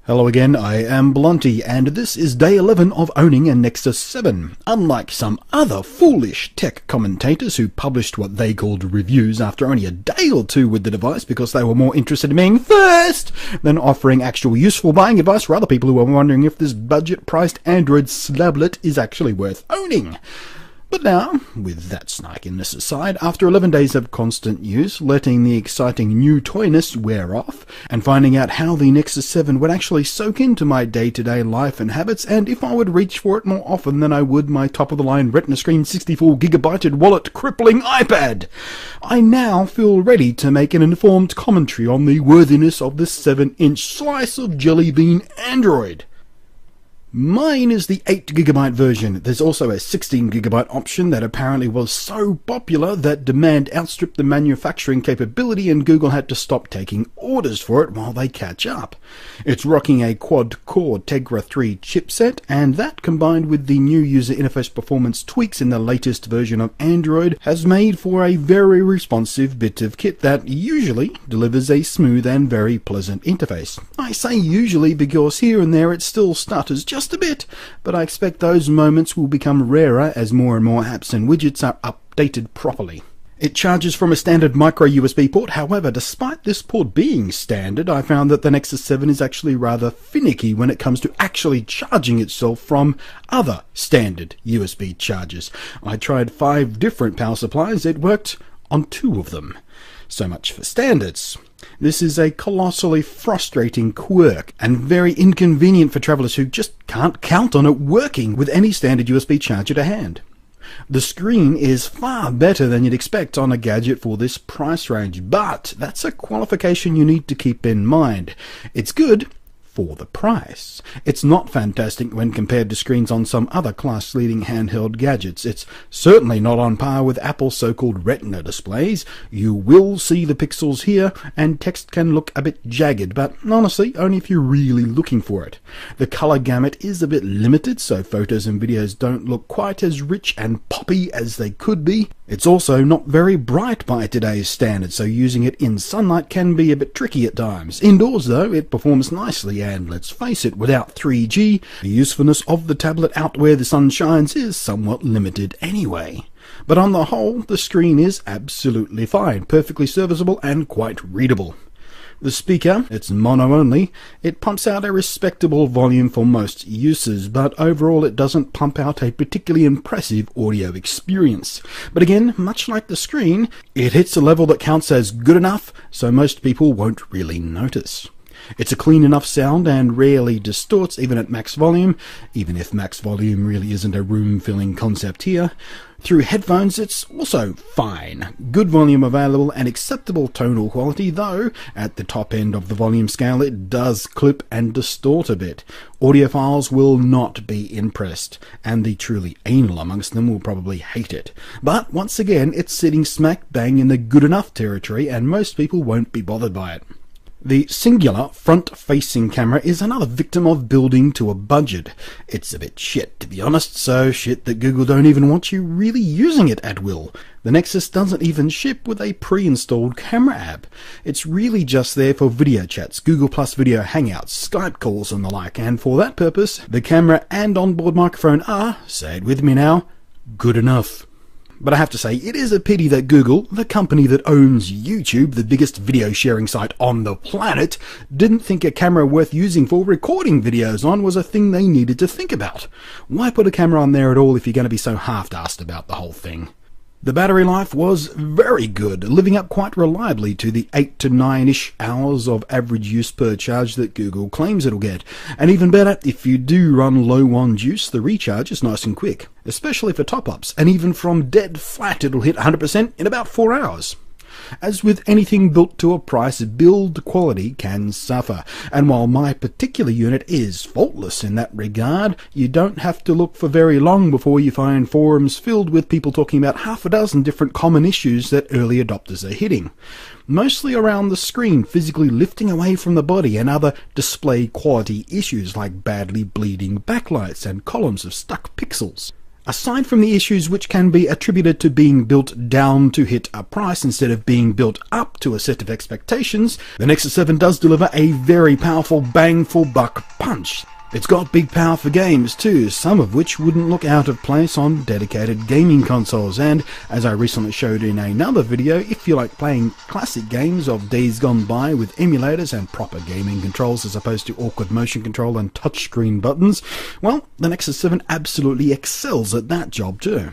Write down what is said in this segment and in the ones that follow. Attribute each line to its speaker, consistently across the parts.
Speaker 1: Hello again, I am Blunty, and this is day 11 of owning a Nexus 7. Unlike some other foolish tech commentators who published what they called reviews after only a day or two with the device because they were more interested in being first than offering actual useful buying advice for other people who are wondering if this budget-priced Android slablet is actually worth owning. But now, with that snarkiness aside, after 11 days of constant use, letting the exciting new toyness wear off, and finding out how the Nexus 7 would actually soak into my day-to-day life and habits, and if I would reach for it more often than I would my top-of-the-line Retina screen 64GB wallet-crippling iPad, I now feel ready to make an informed commentary on the worthiness of this 7-inch slice of jelly bean Android. Mine is the 8GB version. There's also a 16GB option that apparently was so popular that demand outstripped the manufacturing capability and Google had to stop taking orders for it while they catch up. It's rocking a quad-core Tegra 3 chipset, and that combined with the new user interface performance tweaks in the latest version of Android has made for a very responsive bit of kit that usually delivers a smooth and very pleasant interface. I say usually because here and there it still stutters just a bit, but I expect those moments will become rarer as more and more apps and widgets are updated properly. It charges from a standard micro USB port. However, despite this port being standard, I found that the Nexus 7 is actually rather finicky when it comes to actually charging itself from other standard USB chargers. I tried 5 different power supplies. It worked on 2 of them. So much for standards. This is a colossally frustrating quirk and very inconvenient for travellers who just can't count on it working with any standard USB charger to hand. The screen is far better than you'd expect on a gadget for this price range, but that's a qualification you need to keep in mind. It's good for the price. It's not fantastic when compared to screens on some other class-leading handheld gadgets. It's certainly not on par with Apple's so-called Retina displays. You will see the pixels here, and text can look a bit jagged, but honestly, only if you're really looking for it. The color gamut is a bit limited, so photos and videos don't look quite as rich and poppy as they could be. It's also not very bright by today's standards, so using it in sunlight can be a bit tricky at times. Indoors, though, it performs nicely, and let's face it, without 3G, the usefulness of the tablet out where the sun shines is somewhat limited anyway. But on the whole, the screen is absolutely fine, perfectly serviceable and quite readable. The speaker, it's mono only, it pumps out a respectable volume for most uses, but overall it doesn't pump out a particularly impressive audio experience. But again, much like the screen, it hits a level that counts as good enough, so most people won't really notice. It's a clean enough sound and rarely distorts even at max volume, even if max volume really isn't a room-filling concept here. Through headphones it's also fine. Good volume available and acceptable tonal quality, though at the top end of the volume scale it does clip and distort a bit. Audiophiles will not be impressed, and the truly anal amongst them will probably hate it. But once again, it's sitting smack bang in the good enough territory and most people won't be bothered by it. The singular front-facing camera is another victim of building to a budget. It's a bit shit, to be honest, so shit that Google don't even want you really using it at will. The Nexus doesn't even ship with a pre-installed camera app. It's really just there for video chats, Google Plus video hangouts, Skype calls and the like, and for that purpose, the camera and onboard microphone are, say it with me now, good enough. But I have to say, it is a pity that Google, the company that owns YouTube, the biggest video sharing site on the planet, didn't think a camera worth using for recording videos on was a thing they needed to think about. Why put a camera on there at all if you're going to be so half-assed about the whole thing? The battery life was very good, living up quite reliably to the 8 to 9-ish hours of average use per charge that Google claims it'll get. And even better, if you do run low on juice, the recharge is nice and quick, especially for top-ups, and even from dead flat it'll hit 100% in about 4 hours. As with anything built to a price, build quality can suffer, and while my particular unit is faultless in that regard, you don't have to look for very long before you find forums filled with people talking about half a dozen different common issues that early adopters are hitting. Mostly around the screen physically lifting away from the body and other display quality issues like badly bleeding backlights and columns of stuck pixels. Aside from the issues which can be attributed to being built down to hit a price instead of being built up to a set of expectations, the Nexus 7 does deliver a very powerful bang for buck punch. It's got big power for games too, some of which wouldn't look out of place on dedicated gaming consoles, and as I recently showed in another video, if you like playing classic games of days gone by with emulators and proper gaming controls as opposed to awkward motion control and touchscreen buttons, well, the Nexus 7 absolutely excels at that job too.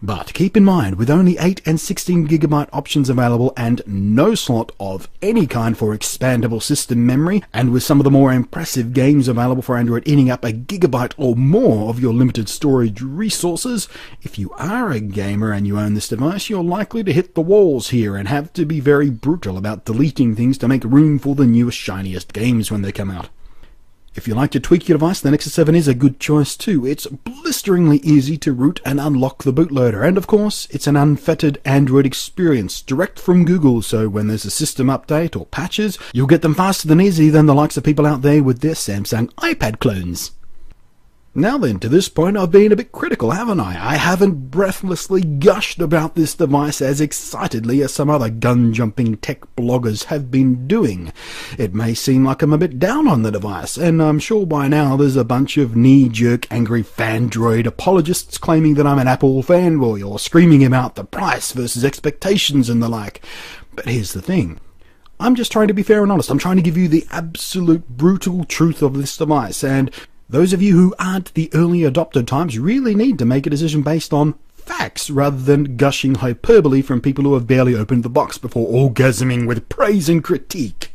Speaker 1: But keep in mind, with only 8 and 16GB options available and no slot of any kind for expandable system memory, and with some of the more impressive games available for Android eating up a gigabyte or more of your limited storage resources, if you are a gamer and you own this device, you're likely to hit the walls here and have to be very brutal about deleting things to make room for the newest, shiniest games when they come out. If you like to tweak your device, the Nexus 7 is a good choice too. It's blisteringly easy to root and unlock the bootloader, and of course, it's an unfettered Android experience, direct from Google, so when there's a system update or patches, you'll get them faster than easy than the likes of people out there with their Samsung iPad clones. Now then, to this point I've been a bit critical, haven't I? I haven't breathlessly gushed about this device as excitedly as some other gun-jumping tech bloggers have been doing. It may seem like I'm a bit down on the device, and I'm sure by now there's a bunch of knee-jerk angry Fandroid apologists claiming that I'm an Apple fanboy or screaming about the price versus expectations and the like. But here's the thing. I'm just trying to be fair and honest. I'm trying to give you the absolute brutal truth of this device, and those of you who aren't the early adopter types really need to make a decision based on facts rather than gushing hyperbole from people who have barely opened the box before orgasming with praise and critique.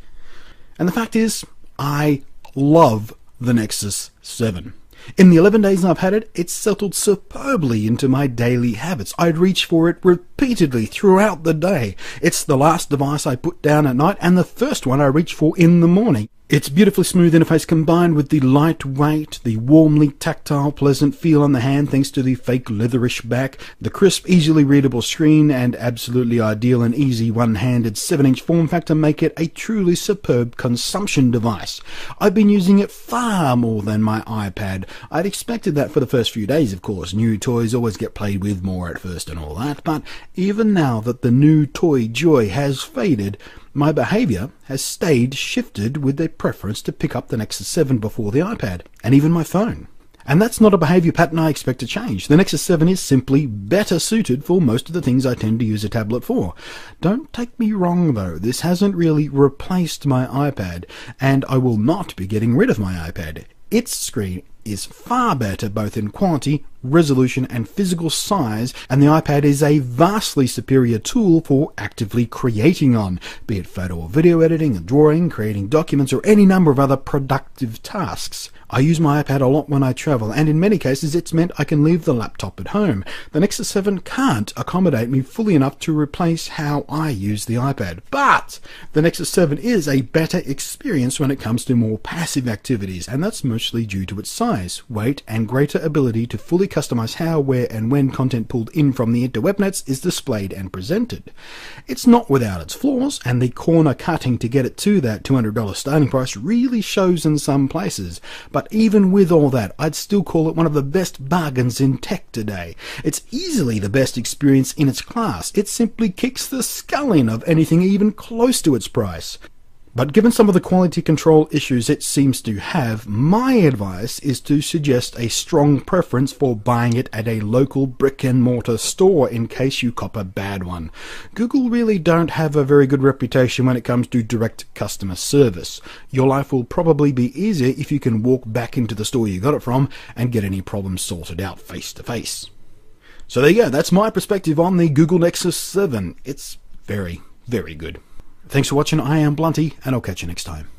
Speaker 1: And the fact is, I love the Nexus 7. In the 11 days I've had it, it's settled superbly into my daily habits. I'd reach for it repeatedly throughout the day. It's the last device I put down at night and the first one I reach for in the morning. Its beautifully smooth interface combined with the lightweight, the warmly tactile, pleasant feel on the hand thanks to the fake leatherish back, the crisp, easily readable screen, and absolutely ideal and easy one-handed 7-inch form factor make it a truly superb consumption device. I've been using it far more than my iPad. I'd expected that for the first few days, of course. New toys always get played with more at first and all that, but even now that the new toy joy has faded, my behaviour has stayed shifted with a preference to pick up the Nexus 7 before the iPad, and even my phone. And that's not a behaviour pattern I expect to change. The Nexus 7 is simply better suited for most of the things I tend to use a tablet for. Don't take me wrong though, this hasn't really replaced my iPad, and I will not be getting rid of my iPad. Its screen is far better both in quality, resolution and physical size, and the iPad is a vastly superior tool for actively creating on, be it photo or video editing, drawing, creating documents or any number of other productive tasks. I use my iPad a lot when I travel, and in many cases it's meant I can leave the laptop at home. The Nexus 7 can't accommodate me fully enough to replace how I use the iPad, but the Nexus 7 is a better experience when it comes to more passive activities, and that's mostly due to its size, weight, and greater ability to fully customize how, where, and when content pulled in from the interweb nets is displayed and presented. It's not without its flaws, and the corner cutting to get it to that $200 starting price really shows in some places. But even with all that, I'd still call it one of the best bargains in tech today. It's easily the best experience in its class. It simply kicks the skull in of anything even close to its price. But given some of the quality control issues it seems to have, my advice is to suggest a strong preference for buying it at a local brick-and-mortar store in case you cop a bad one. Google really don't have a very good reputation when it comes to direct customer service. Your life will probably be easier if you can walk back into the store you got it from and get any problems sorted out face to face. So there you go, that's my perspective on the Google Nexus 7. It's very, very good. Thanks for watching, I am Blunty, and I'll catch you next time.